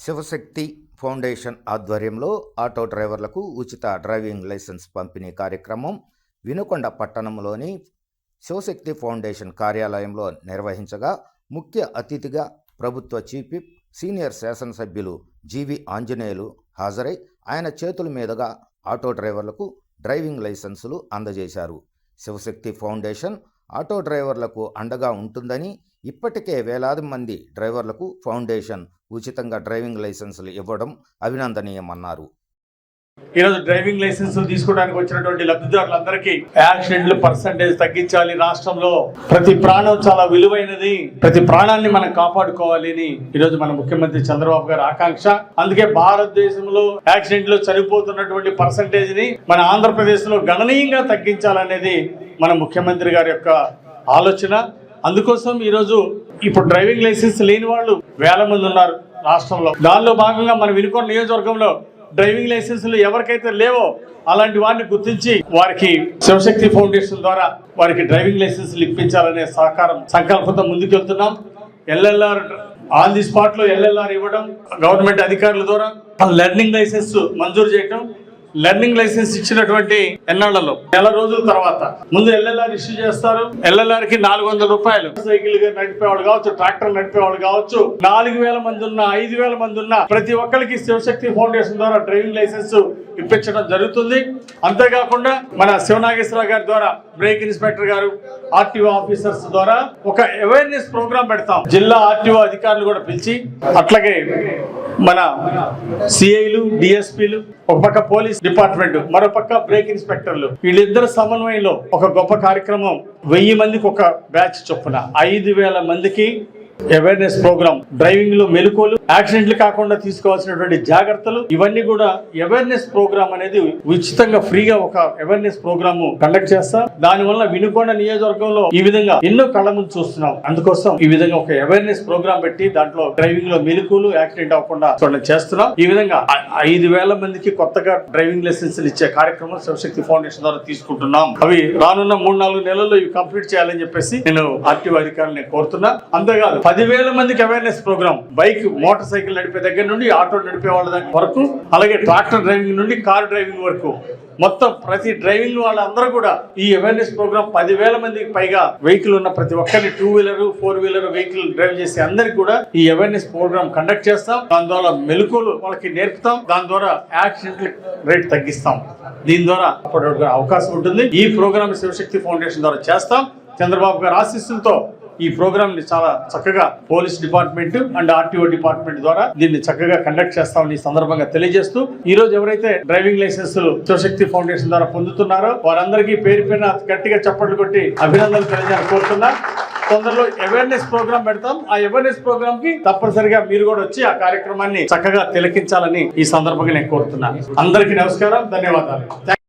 Shivashakti foundation ఆధ్వర్యంలో auto డ్రైవర్లకు ఉచిత డ్రైవింగ్ లైసెన్స్ పంపిణీ కార్యక్రమం వినుకొండ పట్టణంలోని శివశక్తి ఫౌండేషన్ కార్యాలయంలో నిర్వహించగా ముఖ్య అతిథిగా ప్రభుత్వ చీఫ్ విప్ సీనియర్ శాసనసభ్యులు జీవి ఆంజనేయులు హాజరై ఆయన చేతుల మీదుగా ఆటో డ్రైవర్లకు డ్రైవింగ్ లైసెన్సులు అందజేశారు. శివశక్తి ఫౌండేషన్ ఆటో డ్రైవర్లకు అండగా ఉంటుందని, ఇప్పటికే వేలాది మంది డ్రైవర్లకు ఫౌండేషన్ ఉచితంగా డ్రైవింగ్ లైసెన్సులు ఇవ్వడం అభినందనీయమన్నారు. ఈరోజు డ్రైవింగ్ లైసెన్స్ తీసుకోవడానికి వచ్చినటువంటి లబ్ధిదారులందరికీ యాక్సిడెంట్లు పర్సంటేజ్ తగ్గించాలి. రాష్ట్రంలో ప్రతి ప్రాణం చాలా విలువైనది, ప్రతి ప్రాణాన్ని మనం కాపాడుకోవాలి అని ఈరోజు మన ముఖ్యమంత్రి చంద్రబాబు గారి ఆకాంక్ష. అందుకే భారతదేశంలో యాక్సిడెంట్లు చనిపోతున్నటువంటి పర్సంటేజ్ ని మన ఆంధ్రప్రదేశ్ లో గణనీయంగా తగ్గించాలనేది మన ముఖ్యమంత్రి గారి యొక్క ఆలోచన. అందుకోసం ఈరోజు ఇప్పుడు డ్రైవింగ్ లైసెన్స్ లేని వాళ్ళు వేల మంది ఉన్నారు రాష్ట్రంలో. దానిలో భాగంగా మన వినుకొండ నియోజకవర్గంలో డ్రైవింగ్ లైసెన్సులు ఎవరికైతే లేవో అలాంటి వారిని గుర్తించి వారికి శివశక్తి ఫౌండేషన్ ద్వారా వారికి డ్రైవింగ్ లైసెన్సులు ఇప్పించాలనే సంకల్పంతో ముందుకెళ్తున్నాం. ఎల్ఎల్ఆర్ ఆన్ ది స్పాట్ లో ఎల్ఎల్ఆర్ ఇవ్వడం, గవర్నమెంట్ అధికారుల ద్వారా లెర్నింగ్ లైసెన్స్ మంజూరు చేయడం, లెర్నింగ్ లైసెన్స్ ఇచ్చినటువంటి ఎన్నాళ్లలో నెల రోజుల తర్వాత ముందు ఎల్ఎల్ఆర్ ఇష్యూ చేస్తారు. ఎల్ఎల్ఆర్ కి 400 రూపాయలు. సైకిల్ నడిపేవాళ్ళు కావచ్చు, ట్రాక్టర్ నడిపేవాళ్ళు కావచ్చు, 4000 మంది ఉన్నా 5000 మంది ఉన్నా ప్రతి ఒక్కరికి శివశక్తి ఫౌండేషన్ ద్వారా డ్రైవింగ్ లైసెన్స్ ఇప్పించడం జరుగుతుంది. అంతేకాకుండా మన శివనాగేశ్వరరావు గారి ద్వారా బ్రేక్ ఇన్స్పెక్టర్ గారు, ఆర్టీఓ ఆఫీసర్స్ ద్వారా ఒక అవేర్నెస్ ప్రోగ్రామ్ పెడతాం. జిల్లా ఆర్టీఓ అధికారులు కూడా పిలిచి, అట్లాగే మన సిఐలు, డిఎస్పీలు, ఒక పక్క పోలీస్ డిపార్ట్మెంట్, మరో పక్క బ్రేక్ ఇన్స్పెక్టర్లు, వీళ్ళిద్దరు సమన్వయంలో ఒక గొప్ప కార్యక్రమం. 1000 మందికి ఒక బ్యాచ్ చొప్పున 5000 మందికి అవేర్నెస్ ప్రోగ్రామ్, డ్రైవింగ్ లో మెలకువలు, యాక్సిడెంట్లు కాకుండా తీసుకోవాల్సినటువంటి జాగ్రత్తలు, ఇవన్నీ కూడా అవేర్నెస్ ప్రోగ్రామ్ అనేది ఉచితంగా ఫ్రీగా ఒక అవేర్నెస్ ప్రోగ్రామ్ కండక్ట్ చేస్తాం. దానివల్ల వినుకొండ నియోజకవర్గంలో ఈ విధంగా ఎన్నో కళ్ళ ముందు చూస్తున్నాం. అందుకోసం ఈ విధంగా ఒక అవేర్నెస్ ప్రోగ్రామ్ పెట్టి దాంట్లో డ్రైవింగ్ లో మెలకువలు, యాక్సిడెంట్ అవ్వకుండా చేస్తున్నాం. ఈ విధంగా 5000 మందికి కొత్తగా డ్రైవింగ్ లైసెన్స్ ఇచ్చే కార్యక్రమం శివశక్తి ఫౌండేషన్ ద్వారా తీసుకుంటున్నాం. అవి రానున్న 3-4 నెలల్లో ఇవి కంప్లీట్ చేయాలని చెప్పేసి నేను ఆర్టీఓ అధికారులను కోరుతున్నా. అంతేకాదు 10,000 మందికి awareness program, bike motorcycle నడిపే దగ్గర నుండి ఆటో నడిపే వాళ్ళ దగ్గర వరకు, అలాగే ట్రాక్టర్ డ్రైవింగ్ నుండి కార్ డ్రైవింగ్ వరకు మొత్తం ప్రతి డ్రైవింగ్ వాళ్ళందరూ కూడా ఈ అవేర్నెస్ ప్రోగ్రామ్ 10,000 మందికి పైగా వెహికల్ ఉన్న ప్రతి ఒక్కరిని 2-వీలర్ 4-వీలర్ వెహికల్ డ్రైవ్ చేసే అందరికి కూడా ఈ అవేర్నెస్ ప్రోగ్రామ్ కండక్ట్ చేస్తాం. దాని ద్వారా మెలకువలు వాళ్ళకి నేర్పుతాం. దాని ద్వారా యాక్సిడెంట్ల రేట్ తగ్గిస్తాం. దీని ద్వారా అవకాశం ఉంటుంది. ఈ ప్రోగ్రామ్ శివశక్తి ఫౌండేషన్ ద్వారా చేస్తాం. చంద్రబాబు గారి ఆశీస్సులతో ఈ ప్రోగ్రామ్ ని చాలా చక్కగా police department and RTO department ద్వారా దీన్ని చక్కగా కండక్ట్ చేస్తామని ఈ సందర్భంగా తెలియజేస్తూ, ఈ రోజు ఎవరైతే డ్రైవింగ్ లైసెన్సులు శివశక్తి ఫౌండేషన్ ద్వారా పొందుతున్నారో వారందరికీ పేరు పేరున గట్టిగా చప్పట్లు కొట్టి అభినందనలు తెలియజేయాలని కోరుతున్నా. తొందరలో అవేర్నెస్ ప్రోగ్రామ్ పెడతాం. ఆ అవేర్నెస్ ప్రోగ్రామ్ కి తప్పనిసరిగా మీరు కూడా వచ్చి ఆ కార్యక్రమాన్ని చక్కగా తిలకించాలని ఈ సందర్భంగా నేను కోరుతున్నా. అందరికీ నమస్కారం, ధన్యవాదాలు.